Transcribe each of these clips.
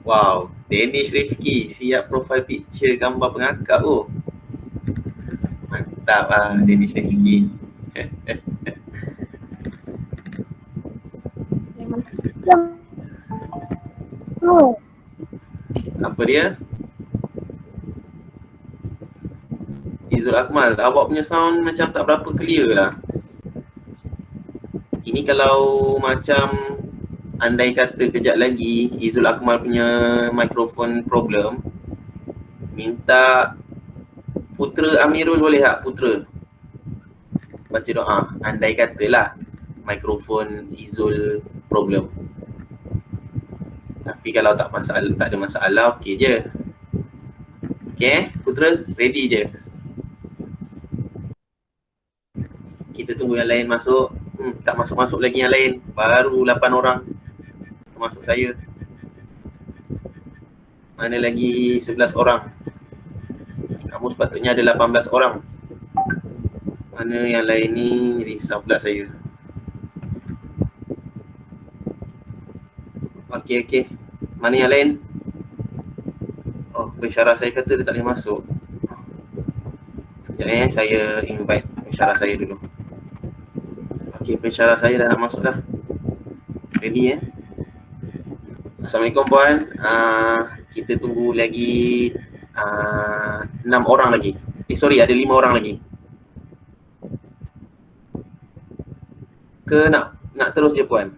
Wow, Danish Rifki siap profile picture gambar pengakap tu. Mantap lah Danish Rifki. Oh, Apa dia? Izul Akmal, awak punya sound macam tak berapa clear lah. Ini kalau macam andai kata kejap lagi Izul Akmal punya mikrofon problem, minta Putra Amirul boleh tak? Putra baca doa. Andai katalah mikrofon Izul problem. Tapi kalau tak ada masalah, okey je. Okey, Putra, ready je. Kita tunggu yang lain masuk. Tak masuk-masuk lagi yang lain. Baru 8 orang. Termasuk saya. Mana lagi 11 orang. Kamu sepatutnya ada 18 orang. Mana yang lain ni, risau pula saya. Okey. Mana yang lain? Oh, pensyarah saya kata dia tak boleh masuk. Sekejap saya invite pensyarah saya dulu. Okey, pensyarah saya dah nak masuk dah. Ready Assalamualaikum puan. Kita tunggu lagi 6 orang lagi. Sorry, ada 5 orang lagi. Ke nak terus je puan?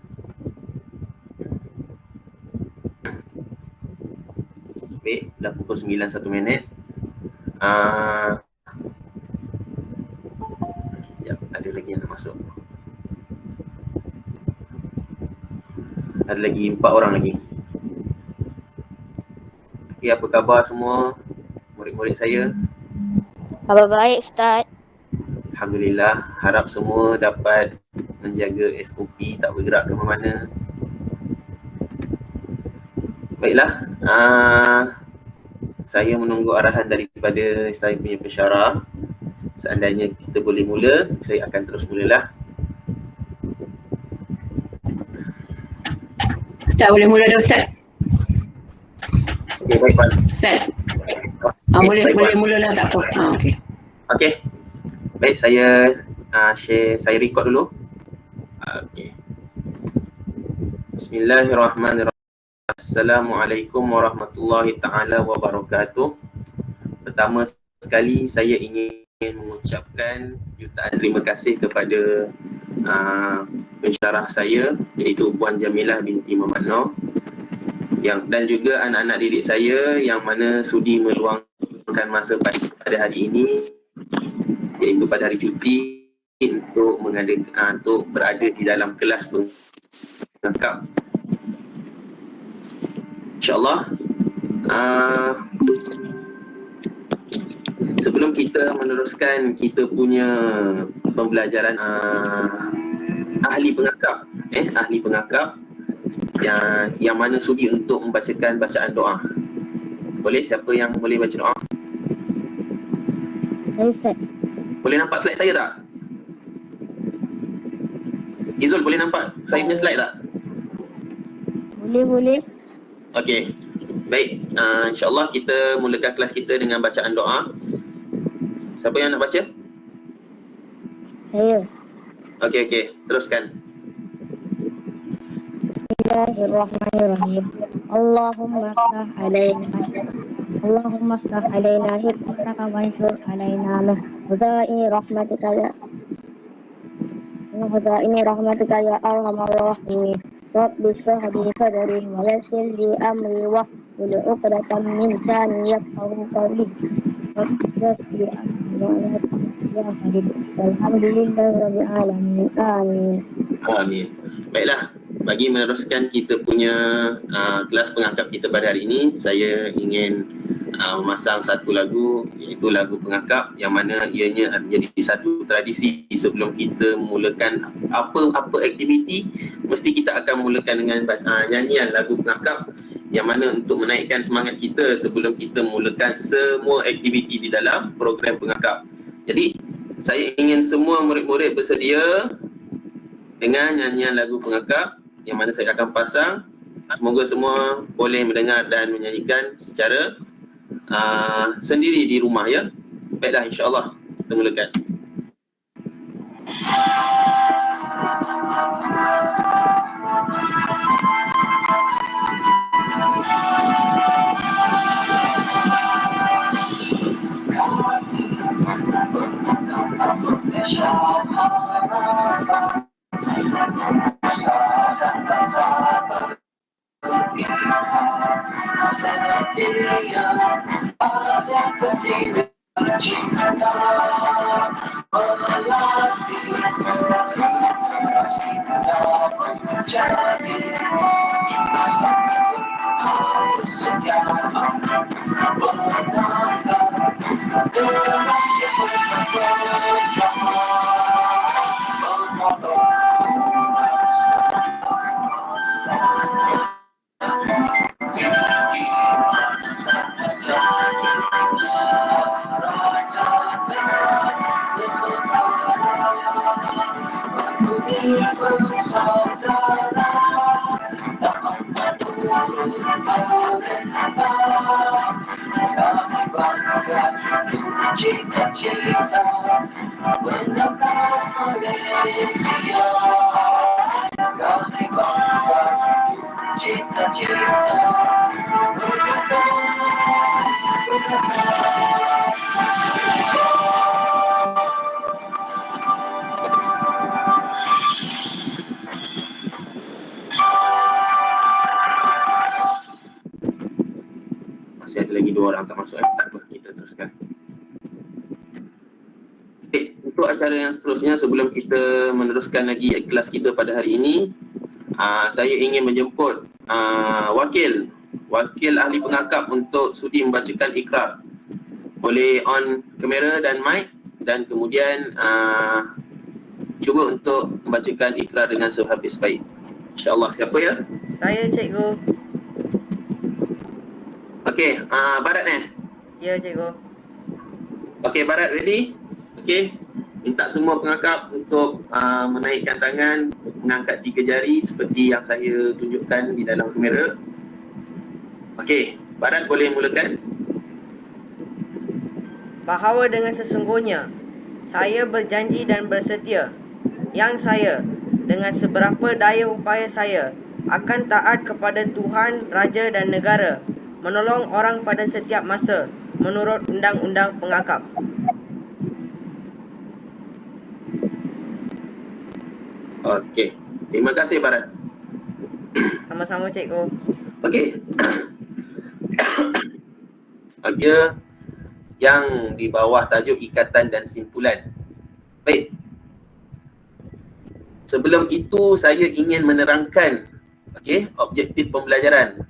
Baik, dah pukul 9 1 minit. Ada lagi yang nak masuk. Ada lagi 4 orang lagi. Okey, apa khabar semua murid-murid saya? khabar baik Ustaz. Alhamdulillah, harap semua dapat menjaga SOP, tak bergerak ke mana-mana. Baiklah, saya menunggu arahan daripada saya punya pensyarah. Seandainya kita boleh mula, saya akan terus mulalah. Ustaz boleh mula dah Ustaz. Okey, baik Puan. Ustaz. Boleh mulalah tak apa. Okey. Okey. Baik, saya share, saya record dulu. Okey. Bismillahirrahmanirrahim. Assalamualaikum warahmatullahi taala wabarakatuh. Pertama sekali saya ingin mengucapkan jutaan terima kasih kepada pensyarah saya, iaitu Puan Jamilah binti Muhammad Noor, dan juga anak-anak didik saya yang mana sudi meluangkan masa pada hari ini, iaitu pada hari cuti, untuk berada di dalam kelas pengakap. InsyaAllah. Sebelum kita meneruskan kita punya pembelajaran ahli pengakap, yang mana sudi untuk membacakan bacaan doa. Boleh? Siapa yang boleh baca doa? Ustaz. Boleh nampak slide saya tak? Izul, boleh nampak saya punya slide tak? Boleh. Okey. Baik, insyaAllah kita mulakan kelas kita dengan bacaan doa. Siapa yang nak baca? Saya. Okey, teruskan. Bismillahirrahmanirrahim. Allahumma sah alaina hikmataka wa ansur alaina hudaini rahmatika ya arhamar rahimin. Rabbi shrah li sadri wa yassir li amri wahlul 'uqdatam min lisani yafqahu qawli. Rabbi yassir amri wa la tu'assir amri. Walhamdulillahirabbil alamin. Amin. Baiklah, bagi meneruskan kita punya kelas pengakap kita pada hari ini, saya ingin memasang satu lagu, iaitu lagu pengakap, yang mana ianya menjadi satu tradisi. Sebelum kita memulakan apa-apa aktiviti, mesti kita akan mulakan dengan nyanyian lagu pengakap, yang mana untuk menaikkan semangat kita sebelum kita memulakan semua aktiviti di dalam program pengakap. Jadi saya ingin semua murid-murid bersedia dengan nyanyian lagu pengakap yang mana saya akan pasang. Semoga semua boleh mendengar dan menyanyikan secara sendiri di rumah ya. Baiklah, insya-Allah kita mulakan. Masih ada lagi 2 orang tak masuk tak apa, kita teruskan. Okay, untuk acara yang seterusnya sebelum kita meneruskan lagi kelas kita pada hari ini, saya ingin menjemput wakil ahli pengakap untuk sudi membacakan ikrar. Boleh on kamera dan mic dan kemudian cuba untuk membacakan ikrar dengan sehabis baik. InsyaAllah, siapa ya? Saya, cikgu. Okey, Barat Ya, cikgu. Okey, Barat ready? Okey, minta semua pengakap untuk menaikkan tangan, mengangkat 3 jari seperti yang saya tunjukkan di dalam kamera. Okey, Barat boleh mulakan. Bahawa dengan sesungguhnya saya berjanji dan bersetia yang saya dengan seberapa daya upaya saya akan taat kepada Tuhan, Raja dan Negara, menolong orang pada setiap masa menurut Undang-Undang Pengakap. Okey, terima kasih Barat. Sama-sama, cikgu. Okey. Dia yang di bawah tajuk ikatan dan simpulan. Baik. Sebelum itu saya ingin menerangkan objektif pembelajaran.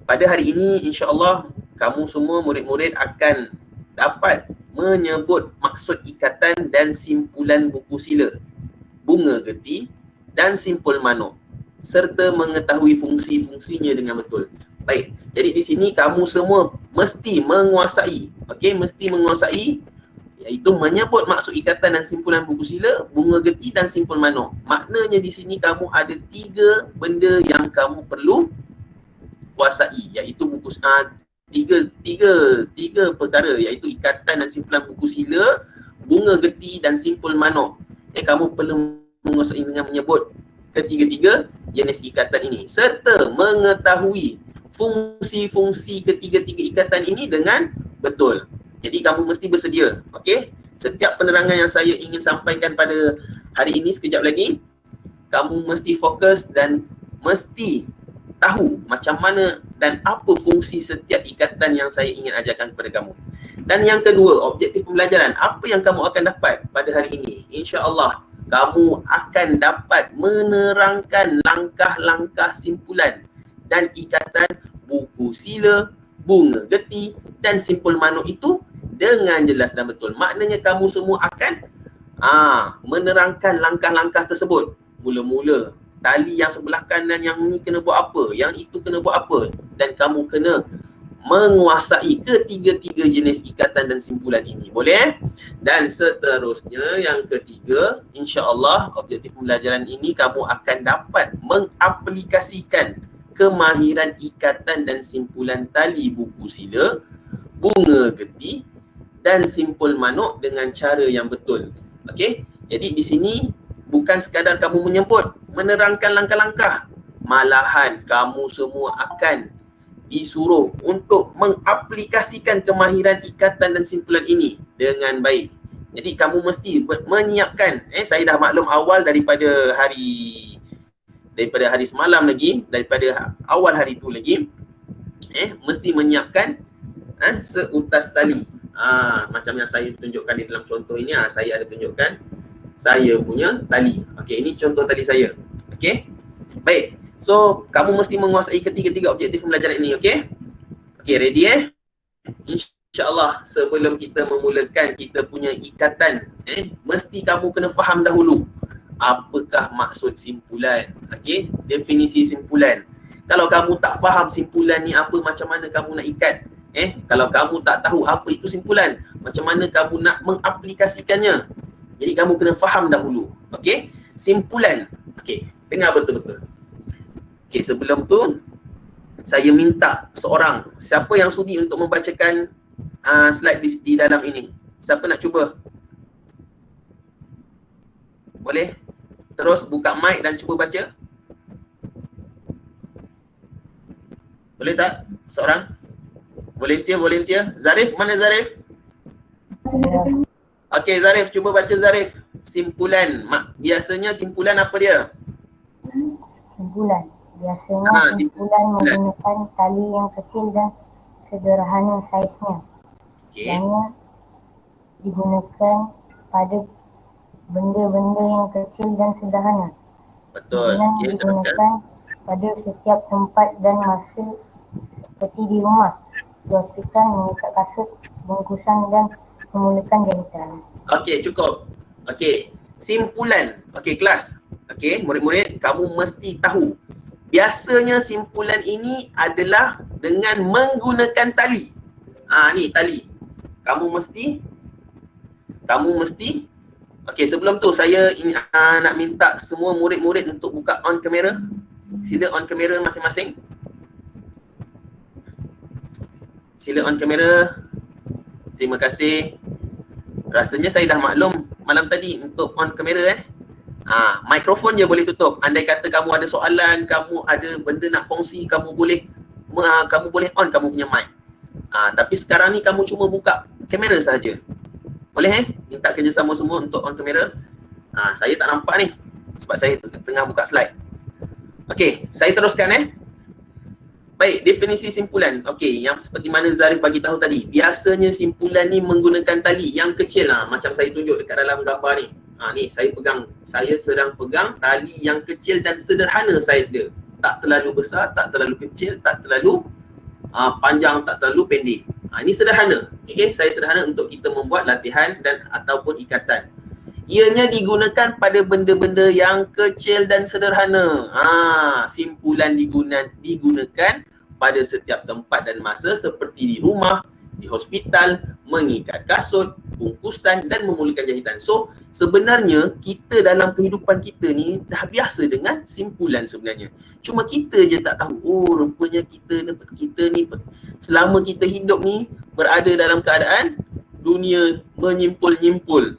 Pada hari ini insya-Allah kamu semua murid-murid akan dapat menyebut maksud ikatan dan simpulan buku sila, bunga geti dan simpul manuk serta mengetahui fungsi-fungsinya dengan betul. Baik, jadi di sini kamu semua mesti menguasai, mesti menguasai iaitu menyebut maksud ikatan dan simpulan buku sila, bunga geti dan simpul manuk. Maknanya di sini kamu ada 3 benda yang kamu perlu kuasai, iaitu buku tiga perkara, iaitu ikatan dan simpulan buku sila, bunga geti dan simpul manuk. Kamu perlu menguasai dengan menyebut ketiga-tiga jenis ikatan ini serta mengetahui fungsi-fungsi ketiga-tiga ikatan ini dengan betul. Jadi kamu mesti bersedia. Setiap penerangan yang saya ingin sampaikan pada hari ini sekejap lagi, kamu mesti fokus dan mesti tahu macam mana dan apa fungsi setiap ikatan yang saya ingin ajarkan kepada kamu. Dan yang kedua, objektif pembelajaran. Apa yang kamu akan dapat pada hari ini? InsyaAllah kamu akan dapat menerangkan langkah-langkah simpulan dan ikatan buku sila, bunga geti dan simpul manuk itu dengan jelas dan betul. Maknanya kamu semua akan menerangkan langkah-langkah tersebut. Mula-mula tali yang sebelah kanan yang ni kena buat apa, yang itu kena buat apa, dan kamu kena menguasai ketiga-tiga jenis ikatan dan simpulan ini. Boleh? Dan seterusnya yang ketiga, insya-Allah objektif pembelajaran ini kamu akan dapat mengaplikasikan kemahiran ikatan dan simpulan tali buku sila, bunga geti dan simpul manuk dengan cara yang betul. Okey? Jadi di sini bukan sekadar kamu menyebut, menerangkan langkah-langkah, malahan kamu semua akan disuruh untuk mengaplikasikan kemahiran ikatan dan simpulan ini dengan baik. Jadi kamu mesti menyiapkan, saya dah maklum awal daripada hari semalam lagi, daripada awal hari tu lagi, mesti menyiapkan seutas tali. Macam yang saya tunjukkan di dalam contoh ini, saya ada tunjukkan saya punya tali. Okey, ini contoh tali saya. Okey. Baik. So, kamu mesti menguasai ketiga-tiga objektif pembelajaran ini, okey? Okey, ready InsyaAllah sebelum kita memulakan kita punya ikatan, mesti kamu kena faham dahulu apakah maksud simpulan, okey? Definisi simpulan. Kalau kamu tak faham simpulan ni apa, macam mana kamu nak ikat? Kalau kamu tak tahu apa itu simpulan, macam mana kamu nak mengaplikasikannya? Jadi kamu kena faham dahulu, okey? Simpulan. Okey, dengar betul-betul. Okay, sebelum tu saya minta seorang, siapa yang sudi untuk membacakan slide di dalam ini? Siapa nak cuba? Boleh? Terus buka mic dan cuba baca. Boleh tak? Seorang? Volunteer. Zarif, mana Zarif? Okay, Zarif, cuba baca Zarif. Simpulan. Biasanya simpulan apa dia? Simpulan. Biasanya simpulan menggunakan tali yang kecil dan sederhana saiznya. Yang digunakan pada benda-benda yang kecil dan sederhana. Betul. Yang digunakan pada setiap tempat dan masa seperti di rumah, di hospital, mengikat kasut, bungkusan dan memulakan jahitan. Okey, cukup. Okey, simpulan. Okey, kelas. Okey, murid-murid, kamu mesti tahu. Biasanya simpulan ini adalah dengan menggunakan tali. Ni tali. Kamu mesti okey, sebelum tu saya nak minta semua murid-murid untuk buka on kamera. Sila on kamera masing-masing. Sila on kamera. Terima kasih. Rasanya saya dah maklum malam tadi untuk on kamera mikrofon je boleh tutup. Andai kata kamu ada soalan, kamu ada benda nak kongsi, kamu boleh on kamu punya mic. Tapi sekarang ni kamu cuma buka kamera saja. Boleh minta kerjasama semua untuk on kamera. Saya tak nampak ni sebab saya tengah buka slide. Okey, saya teruskan Baik, definisi simpulan. Okey, yang seperti mana Zarif bagi tahu tadi. Biasanya simpulan ni menggunakan tali yang kecil macam saya tunjuk dekat dalam gambar ni. Ni saya sedang pegang tali yang kecil dan sederhana saiz dia. Tak terlalu besar, tak terlalu kecil, tak terlalu panjang, tak terlalu pendek. Ini sederhana. Okey, saya sederhana untuk kita membuat latihan dan ataupun ikatan. Ianya digunakan pada benda-benda yang kecil dan sederhana. Simpulan digunakan pada setiap tempat dan masa seperti di rumah, di hospital, mengikat kasut, bungkusan dan memulakan jahitan. So, sebenarnya kita dalam kehidupan kita ni dah biasa dengan simpulan sebenarnya. Cuma kita je tak tahu, rupanya kita ni selama kita hidup ni berada dalam keadaan dunia menyimpul-nyimpul.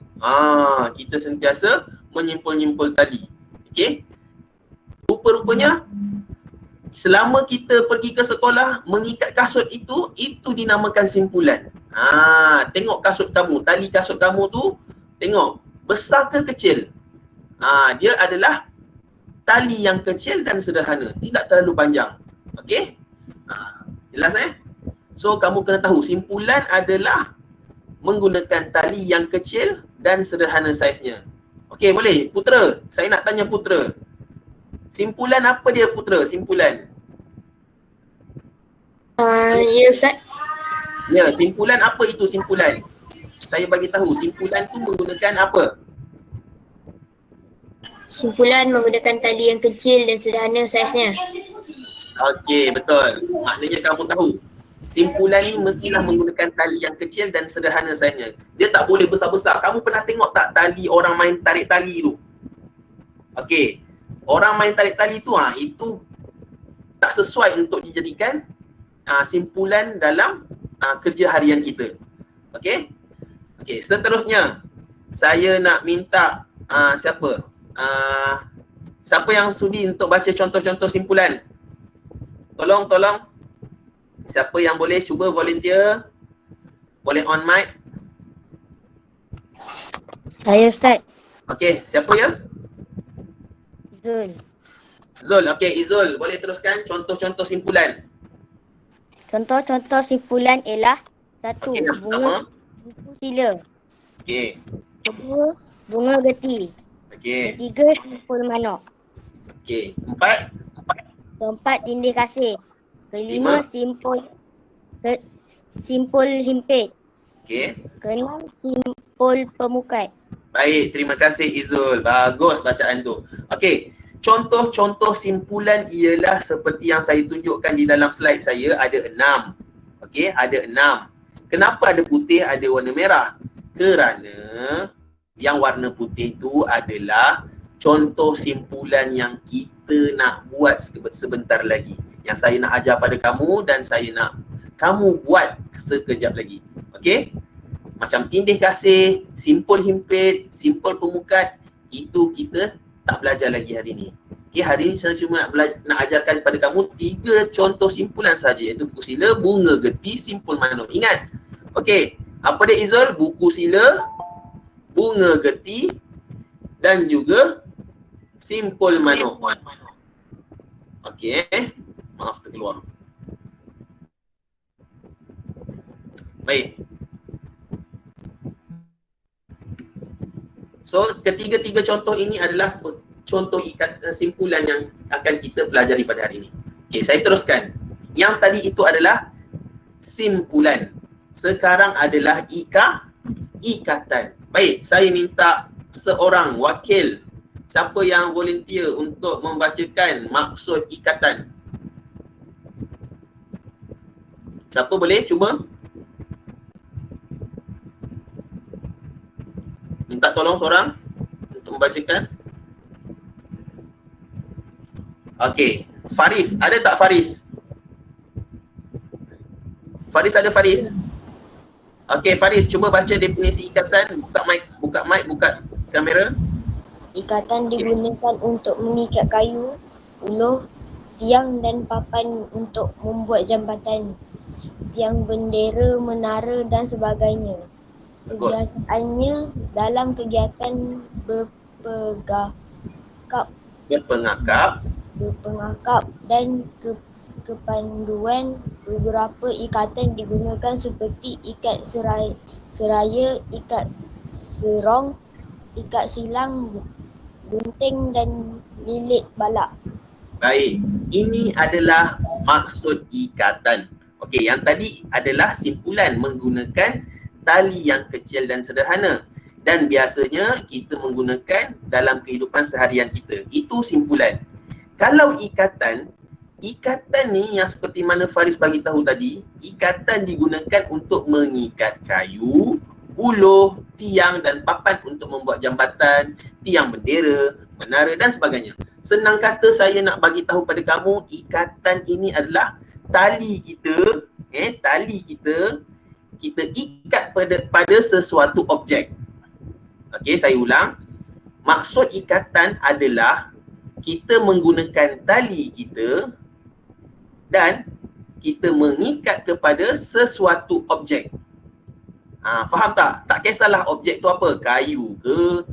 Kita sentiasa menyimpul-nyimpul tali. Okey? Rupa-rupanya selama kita pergi ke sekolah mengikat kasut itu dinamakan simpulan. Tengok kasut kamu, tali kasut kamu tu, tengok besar ke kecil. Dia adalah tali yang kecil dan sederhana, tidak terlalu panjang. Okey? Jelas So kamu kena tahu simpulan adalah menggunakan tali yang kecil dan sederhana saiznya. Okey, boleh? Putra, saya nak tanya Putra. Simpulan apa dia Putra? Simpulan. Ya Ustaz. Ya, simpulan apa itu simpulan? Saya bagi tahu, simpulan tu menggunakan apa? Simpulan menggunakan tali yang kecil dan sederhana saiznya. Okey, betul. Maknanya kamu tahu. Simpulan ni mestilah menggunakan tali yang kecil dan sederhana sahaja. Dia tak boleh besar-besar. Kamu pernah tengok tak tali orang main tarik tali tu? Okey. Orang main tarik tali tu itu tak sesuai untuk dijadikan simpulan dalam kerja harian kita. Okey? Okey, seterusnya saya nak minta siapa? Siapa yang sudi untuk baca contoh-contoh simpulan? Tolong. Siapa yang boleh cuba volunteer? Boleh on mic? Saya Ustaz. Okey, siapa ya? Zul. Zul. Okey, Izul, boleh teruskan contoh-contoh simpulan. Contoh-contoh simpulan ialah satu, Okey, yang pertama. buku sila. Okey. Kedua, bunga geti. Okey. Ketiga, simpul manok. Okey. 4. Keempat, tindih kasih. Kelima, simpul himpit. Okey. Keenam, simpul pemukat. Baik, terima kasih Izul. Bagus bacaan tu. Okey. Contoh-contoh simpulan ialah seperti yang saya tunjukkan di dalam slide saya, ada 6. Okey, ada 6. Kenapa ada putih, ada warna merah? Kerana yang warna putih tu adalah contoh simpulan yang kita nak buat sebentar lagi. Yang saya nak ajar pada kamu dan saya nak kamu buat sekejap lagi. Okey? Macam tindih kasih, simpul himpit, simpul pemukat, itu kita tak belajar lagi hari ni. Okey, hari ni saya cuma nak ajarkan pada kamu 3 contoh simpulan saja, iaitu buku sila, bunga geti, simpul manok. Ingat? Okey, apa dia Izul? Buku sila, bunga geti dan juga simpul manok. Okey, maaf terkeluar. Baik. So, ketiga-tiga contoh ini adalah contoh simpulan yang akan kita pelajari pada hari ini. Okey, saya teruskan. Yang tadi itu adalah simpulan. Sekarang adalah ikatan. Baik, saya minta seorang wakil. Siapa yang volunteer untuk membacakan maksud ikatan? Siapa boleh cuba? Minta tolong seorang untuk membacakan. Okey, Faris, ada tak Faris? Faris ada Faris? Okey, Faris, cuba baca definisi ikatan. Buka mic, buka kamera. Ikatan digunakan untuk mengikat kayu, uluh, tiang dan papan untuk membuat jambatan, tiang bendera, menara dan sebagainya. Kebiasaannya dalam kegiatan berpengakap dan kepanduan. Beberapa ikatan digunakan seperti ikat seraya, ikat serong, ikat silang, gunting dan lilit balak. Baik, ini adalah maksud ikatan. Okey, yang tadi adalah simpulan menggunakan tali yang kecil dan sederhana. Dan biasanya kita menggunakan dalam kehidupan seharian kita. Itu simpulan. Kalau ikatan ni yang seperti mana Faris bagi tahu tadi, ikatan digunakan untuk mengikat kayu, uluh, tiang dan papan untuk membuat jambatan, tiang bendera, menara dan sebagainya. Senang kata saya nak bagi tahu pada kamu, ikatan ini adalah tali kita, kita ikat pada sesuatu objek. Okey, saya ulang. Maksud ikatan adalah kita menggunakan tali kita dan kita mengikat kepada sesuatu objek. Faham tak? Tak kisahlah objek tu apa, kayu ke,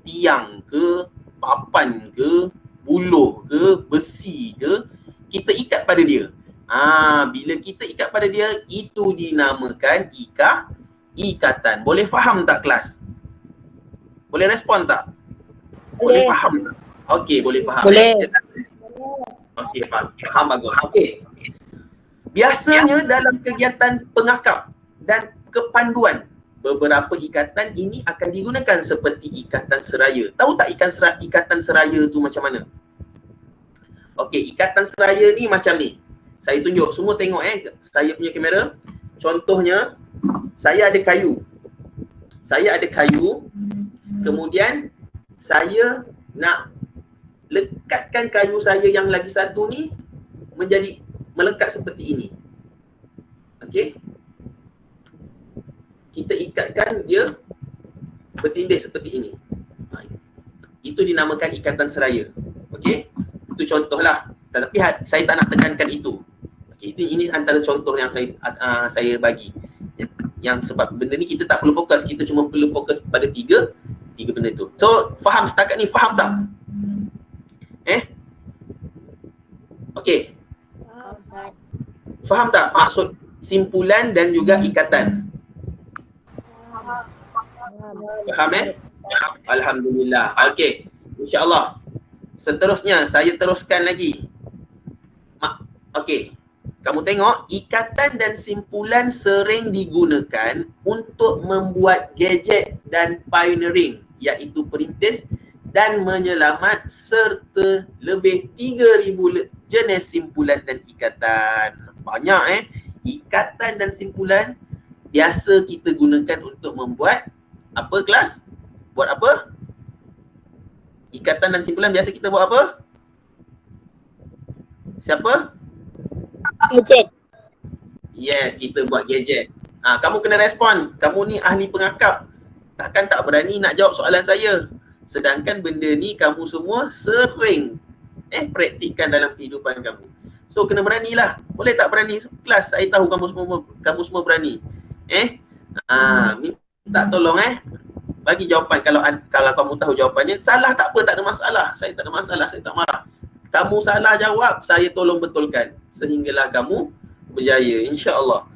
tiang ke, papan ke, buluh ke, besi ke, kita ikat pada dia. Bila kita ikat pada dia, itu dinamakan ikatan. Boleh faham tak kelas? Boleh respon tak? Boleh faham tak? Okey, boleh faham. Boleh. Okey, faham bagus. Okey. Biasanya dalam kegiatan pengakap dan kepanduan, beberapa ikatan ini akan digunakan seperti ikatan seraya. Tahu tak ikatan seraya tu macam mana? Okey, ikatan seraya ni macam ni. Saya tunjuk, semua tengok saya punya kamera. Contohnya, saya ada kayu. Kemudian saya nak lekatkan kayu saya yang lagi satu ni menjadi melekat seperti ini. Okey. Kita ikatkan dia bertindih seperti ini. Itu dinamakan ikatan seraya. Okey. Itu contohlah. Tetapi saya tak nak tekankan itu. Okey, ini antara contoh yang saya bagi. Yang sebab benda ni kita tak perlu fokus, kita cuma perlu fokus pada tiga benda tu. So, faham setakat ni, faham tak? Okey. Faham tak maksud simpulan dan juga ikatan? Faham Alhamdulillah. Okey. InsyaAllah. Seterusnya saya teruskan lagi. Okey. Kamu tengok, ikatan dan simpulan sering digunakan untuk membuat gadget dan pioneering, iaitu perintis dan menyelamat serta lebih 3,000 jenis simpulan dan ikatan. Banyak ikatan dan simpulan biasa kita gunakan untuk membuat apa kelas? Buat apa? Ikatan dan simpulan biasa kita buat apa? Siapa? Gadget. Yes, kita buat gadget. Kamu kena respon. Kamu ni ahli pengakap. Takkan tak berani nak jawab soalan saya. Sedangkan benda ni kamu semua sering praktikkan dalam kehidupan kamu. So kena beranilah. Boleh tak berani kelas? Saya tahu kamu semua berani. Minta tolong bagi jawapan kalau kamu tahu jawapannya. Salah tak apa, tak ada masalah. Saya tak ada masalah, saya tak marah. Kamu salah jawab, saya tolong betulkan sehinggalah kamu berjaya, insya-Allah.